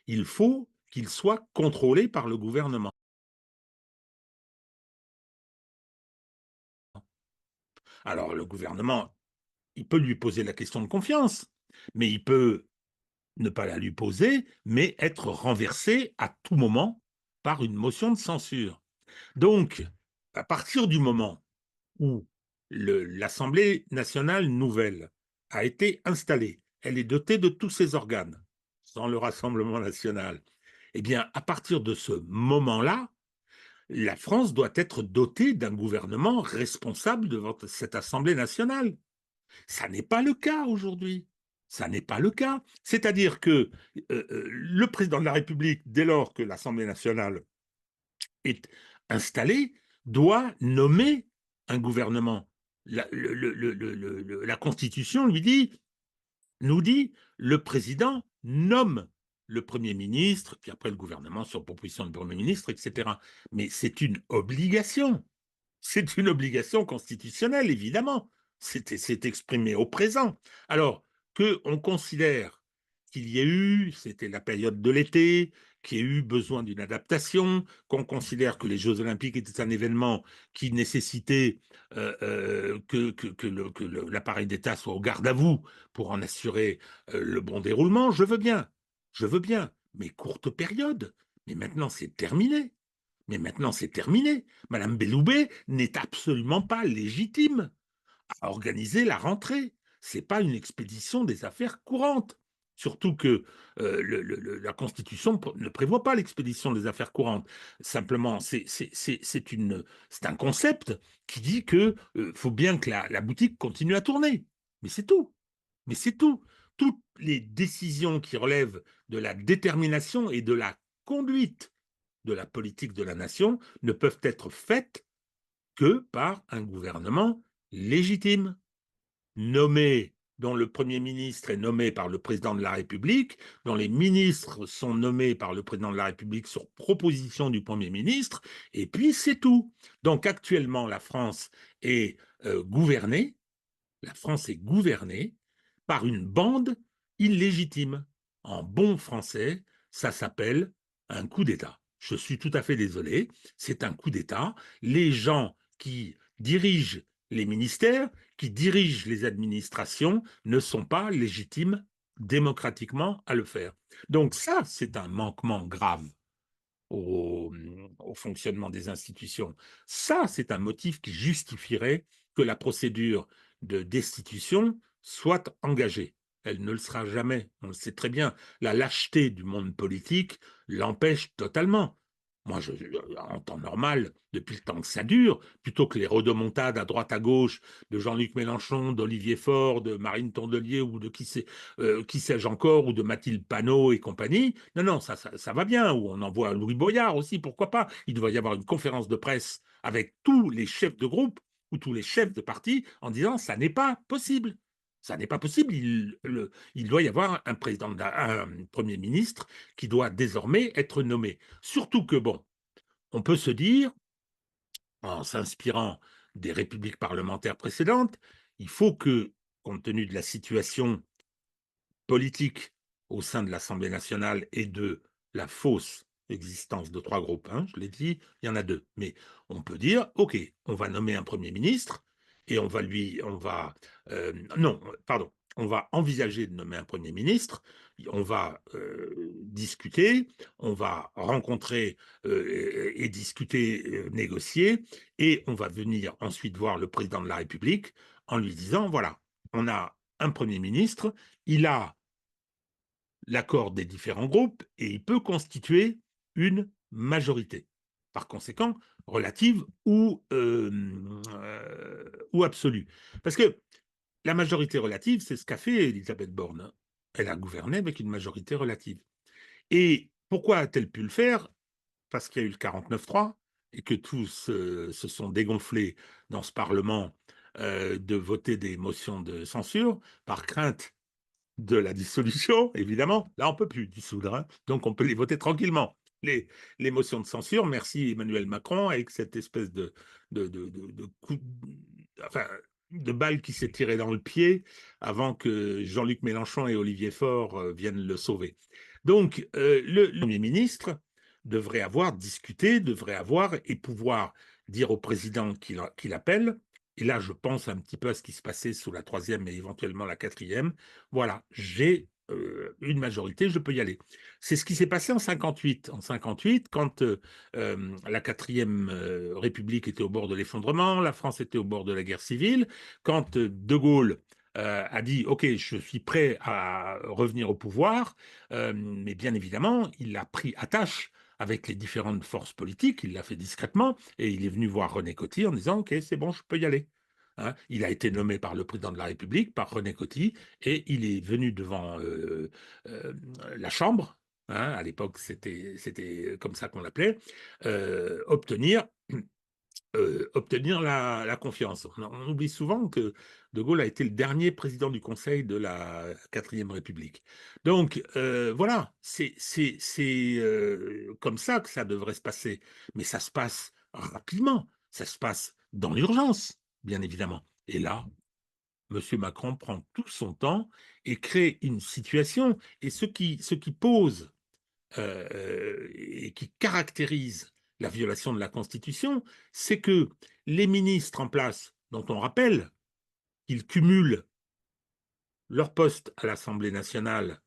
il faut qu'il soit contrôlé par le gouvernement. Alors le gouvernement, il peut lui poser la question de confiance, mais il peut ne pas la lui poser, mais être renversé à tout moment par une motion de censure. Donc, à partir du moment où l'Assemblée nationale nouvelle a été installée, elle est dotée de tous ses organes, sans le Rassemblement national, eh bien, à partir de ce moment-là, la France doit être dotée d'un gouvernement responsable devant cette Assemblée nationale. Ça n'est pas le cas aujourd'hui. Ça n'est pas le cas. C'est-à-dire que le président de la République, dès lors que l'Assemblée nationale est installée, doit nommer un gouvernement. La Constitution nous dit, le président nomme le Premier ministre, puis après le gouvernement sur proposition du Premier ministre, etc. Mais c'est une obligation. C'est une obligation constitutionnelle, évidemment. C'est exprimé au présent. Alors qu'on considère qu'il y a eu, c'était la période de l'été, qu'il y a eu besoin d'une adaptation, qu'on considère que les Jeux Olympiques étaient un événement qui nécessitait que l'appareil d'État soit au garde à vous pour en assurer le bon déroulement, je veux bien, mais courte période. Mais maintenant, c'est terminé. Mais maintenant, c'est terminé. Madame Belloubet n'est absolument pas légitime à organiser la rentrée. Ce n'est pas une expédition des affaires courantes. Surtout que la Constitution ne prévoit pas l'expédition des affaires courantes. Simplement, c'est un concept qui dit qu'il faut bien que la boutique continue à tourner. Mais c'est tout. Mais c'est tout. Toutes les décisions qui relèvent de la détermination et de la conduite de la politique de la nation ne peuvent être faites que par un gouvernement légitime, nommé, dont le Premier ministre est nommé par le président de la République, dont les ministres sont nommés par le président de la République sur proposition du Premier ministre, et puis c'est tout. Donc actuellement, est gouvernée, la France est gouvernée par une bande illégitime. En bon français, ça s'appelle un coup d'État. Je suis tout à fait désolé, c'est un coup d'État. Les gens qui dirigent les ministères, qui dirigent les administrations, ne sont pas légitimes démocratiquement à le faire. Donc ça, c'est un manquement grave au, au fonctionnement des institutions. Ça, c'est un motif qui justifierait que la procédure de destitution soit engagée. Elle ne le sera jamais. On le sait très bien. La lâcheté du monde politique l'empêche totalement. Moi, en temps normal, depuis le temps que ça dure, plutôt que les rodomontades à droite à gauche de Jean-Luc Mélenchon, d'Olivier Faure, de Marine Tondelier ou de qui sais-je encore, ou de Mathilde Panot et compagnie, non, non, ça va bien. Ou on envoie Louis Boyard aussi, pourquoi pas. Il doit y avoir une conférence de presse avec tous les chefs de groupe ou tous les chefs de parti en disant ça n'est pas possible. Ça n'est pas possible. Il doit y avoir un Premier ministre qui doit désormais être nommé. Surtout que, bon, on peut se dire, en s'inspirant des républiques parlementaires précédentes, il faut que, compte tenu de la situation politique au sein de l'Assemblée nationale et de la fausse existence de trois groupes, hein, je l'ai dit, il y en a deux. Mais on peut dire, OK, on va nommer un Premier ministre et non, pardon, on va envisager de nommer un Premier ministre, on va discuter, on va rencontrer et discuter, négocier, et on va venir ensuite voir le président de la République en lui disant, voilà, on a un Premier ministre, il a l'accord des différents groupes et il peut constituer une majorité. Par conséquent, relative ou absolue. Parce que la majorité relative, c'est ce qu'a fait Elisabeth Borne. Elle a gouverné avec une majorité relative. Et pourquoi a-t-elle pu le faire? Parce qu'il y a eu le 49-3 et que tous se sont dégonflés dans ce Parlement de voter des motions de censure par crainte de la dissolution, évidemment. Là, on ne peut plus dissoudre, hein, donc on peut les voter tranquillement. Les motions de censure, merci Emmanuel Macron, avec cette espèce de coup, enfin, de balle qui s'est tirée dans le pied avant que Jean-Luc Mélenchon et Olivier Faure viennent le sauver. Donc, le Premier ministre devrait avoir discuté, devrait avoir et pouvoir dire au président qu'il appelle et là je pense un petit peu à ce qui se passait sous la troisième et éventuellement la quatrième, voilà, j'ai une majorité, je peux y aller. C'est ce qui s'est passé en 58. En 58, quand la quatrième République était au bord de l'effondrement, la France était au bord de la guerre civile, quand De Gaulle a dit OK, je suis prêt à revenir au pouvoir, mais bien évidemment, il a pris attache avec les différentes forces politiques, il l'a fait discrètement, et il est venu voir René Coty en disant OK, c'est bon, je peux y aller. Hein, il a été nommé par le président de la République, par René Coty, et il est venu devant euh, la Chambre, hein, à l'époque c'était comme ça qu'on l'appelait, obtenir obtenir la confiance. On oublie souvent que De Gaulle a été le dernier président du Conseil de la quatrième République. Donc voilà, c'est comme ça que ça devrait se passer. Mais ça se passe rapidement, ça se passe dans l'urgence, bien évidemment. Et là, M. Macron prend tout son temps et crée une situation. Et ce qui pose et qui caractérise la violation de la Constitution, c'est que les ministres en place, dont on rappelle qu'ils cumulent leur poste à l'Assemblée nationale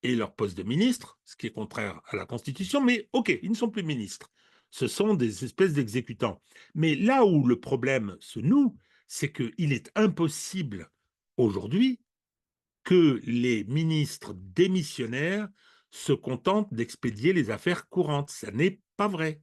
et leur poste de ministre, ce qui est contraire à la Constitution, mais OK, ils ne sont plus ministres. Ce sont des espèces d'exécutants. Mais là où le problème se noue, c'est qu'il est impossible aujourd'hui que les ministres démissionnaires se contentent d'expédier les affaires courantes. Ça n'est pas vrai.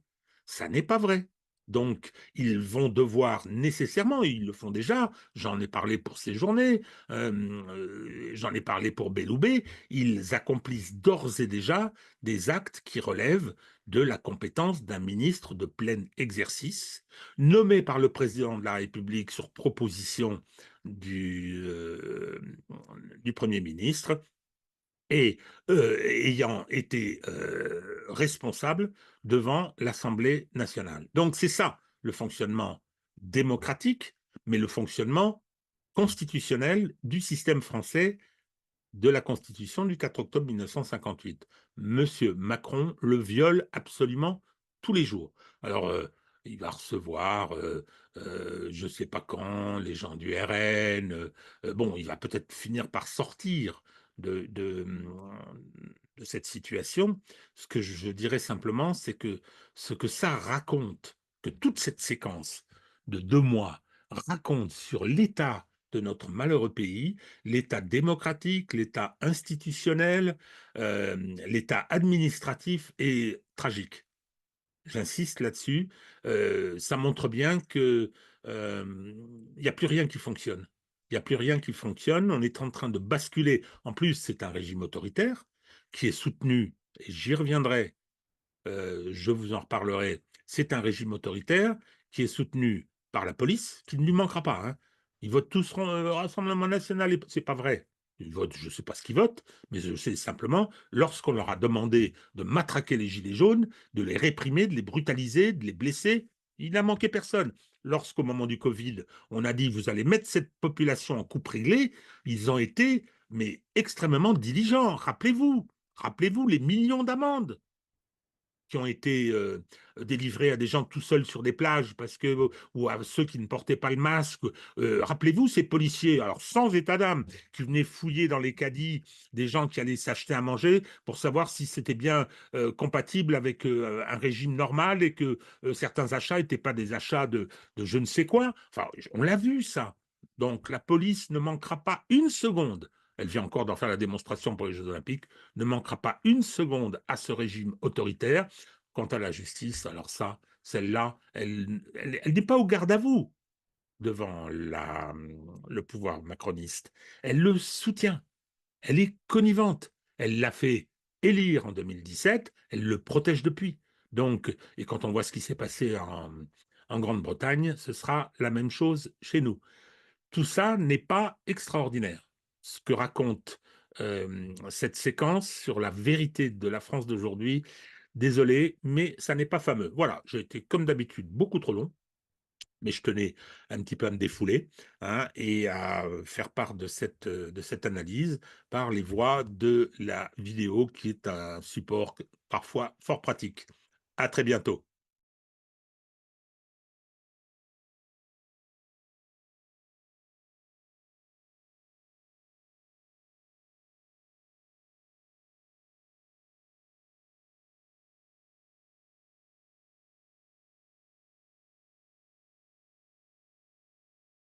Ça n'est pas vrai. Donc, ils vont devoir nécessairement, ils le font déjà, j'en ai parlé pour ces journées, j'en ai parlé pour Belloubet, ils accomplissent d'ores et déjà des actes qui relèvent de la compétence d'un ministre de plein exercice, nommé par le président de la République sur proposition du Premier ministre et ayant été responsable devant l'Assemblée nationale. Donc c'est ça le fonctionnement démocratique, mais le fonctionnement constitutionnel du système français de la Constitution du 4 octobre 1958. Monsieur Macron le viole absolument tous les jours. Alors, il va recevoir, je ne sais pas quand, les gens du RN. Bon, il va peut-être finir par sortir de cette situation. Ce que je dirais simplement, c'est que ce que ça raconte, que toute cette séquence de 2 mois raconte sur l'état de notre malheureux pays, l'État démocratique, l'État institutionnel, l'État administratif est tragique. J'insiste là-dessus. Ça montre bien que il n'y a plus rien qui fonctionne. Il n'y a plus rien qui fonctionne. On est en train de basculer. En plus, c'est un régime autoritaire qui est soutenu, et j'y reviendrai, je vous en reparlerai, c'est un régime autoritaire qui est soutenu par la police, qui ne lui manquera pas. Hein. Ils votent tous Rassemblement national, et c'est pas vrai. Ils votent, je ne sais pas ce qu'ils votent, mais je sais simplement, lorsqu'on leur a demandé de matraquer les gilets jaunes, de les réprimer, de les brutaliser, de les blesser, il n'a manqué personne. Lorsqu'au moment du Covid, on a dit vous allez mettre cette population en coupe réglée, ils ont été mais extrêmement diligents. Rappelez-vous les millions d'amendes qui ont été délivrés à des gens tout seuls sur des plages parce que, ou à ceux qui ne portaient pas le masque. Rappelez-vous ces policiers, alors sans état d'âme, qui venaient fouiller dans les caddies des gens qui allaient s'acheter à manger pour savoir si c'était bien compatible avec un régime normal et que certains achats n'étaient pas des achats de je ne sais quoi. Enfin, on l'a vu ça. Donc la police ne manquera pas une seconde, elle vient encore d'en faire la démonstration pour les Jeux Olympiques, ne manquera pas une seconde à ce régime autoritaire. Quant à la justice, alors ça, celle-là, elle n'est pas au garde à vous devant le pouvoir macroniste. Elle le soutient, elle est connivente. Elle l'a fait élire en 2017, elle le protège depuis. Donc, et quand on voit ce qui s'est passé en Grande-Bretagne, ce sera la même chose chez nous. Tout ça n'est pas extraordinaire. Ce que raconte cette séquence sur la vérité de la France d'aujourd'hui, désolé, mais ça n'est pas fameux. Voilà, j'ai été comme d'habitude beaucoup trop long, mais je tenais un petit peu à me défouler, hein, et à faire part de cette analyse par les voies de la vidéo qui est un support parfois fort pratique. À très bientôt.